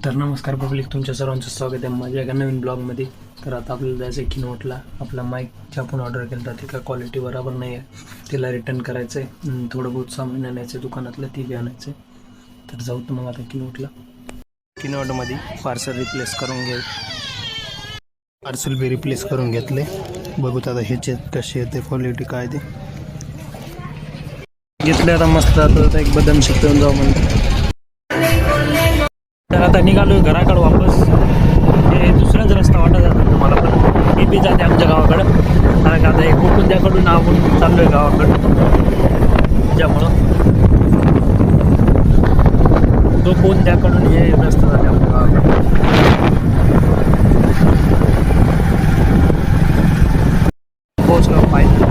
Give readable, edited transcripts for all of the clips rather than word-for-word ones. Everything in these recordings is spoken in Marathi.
तर नमस्कार पब्लिक, तुमच्या सर्वांचं स्वागत आहे माझ्या एका नवीन ब्लॉगमध्ये. तर आता आपल्याला जायचं आहे किनवटला. आपला माईकच्या आपण ऑर्डर केला होता, ती का क्वालिटी बरोबर नाही आहे, तिला रिटर्न करायचं आहे. थोडं बहुत सामान आणायचं आहे दुकानातलं, ती बी आणायचं आहे. तर जाऊ तर मग आता किनवटला. किनवटमध्ये पार्सल रिप्लेस करून घे, पार्सल बी रिप्लेस करून घेतले. बघूत आता ह्याचे कसे येते, क्वालिटी काय ते घेतले. आता मस्त आता एक बदाम शेक पिऊन जाऊ म्हणतो. तर आता निघालो घराकडं वापस. हे दुसराच रस्ता वाटत जातात तुम्हाला, पण हे बी जाते आमच्या गावाकडं. कारण आता हे कोकुंद्याकडून आपण चाललो आहे गावाकडं, त्याच्यामुळं तो कोकुंद्याकडून हे रस्ता जाते आमच्या गावाकडं. पोहोचलो पाहिजे.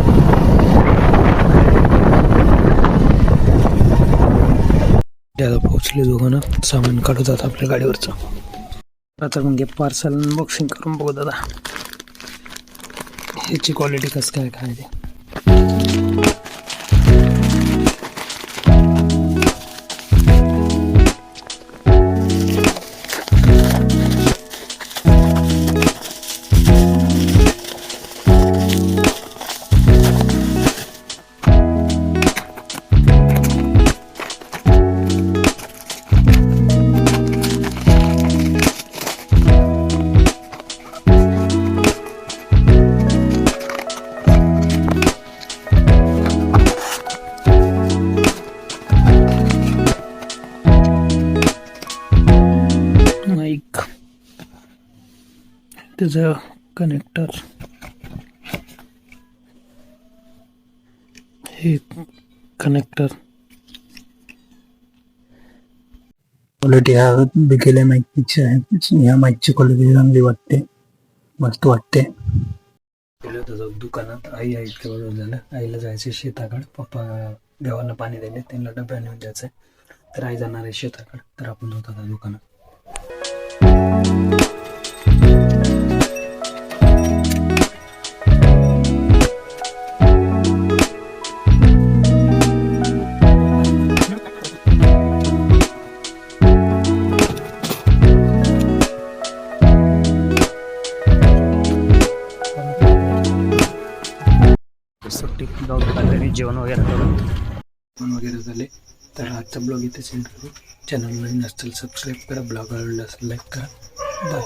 आता पोहोचले दुकानं, सामान काढतात आपल्या गाडीवरचं. आता मग पार्सल अनबॉक्सिंग करून बघू दादा, ह्याची क्वालिटी कसं काय ते. माईक, त्याचं कनेक्टर, हे कनेक्टर. क्वालिटी ह्या बिकेल्या माईकची आहे. ह्या माईकची क्वालिटी चांगली वाटते, मस्त वाटते. गेलो होतो दुकानात, आई इतकं बरोबर झालं. आईला जायचं शेताकडे, पप्पा गावांना पाणी द्यायला, त्यांना डब्या नेऊन द्यायचं. तर आई जाणार आहे शेताकडे, तर आपण जातो आता दुकानात. सुट्टी जाऊ घरी, जेवण वगैरे करून जेवण वगैरे झाले. तर आजचा ब्लॉग इथे सेंड करू. चॅनल नवीन असतील सबस्क्राईब करा, ब्लॉग आवडला असेल लाईक करा. बाय.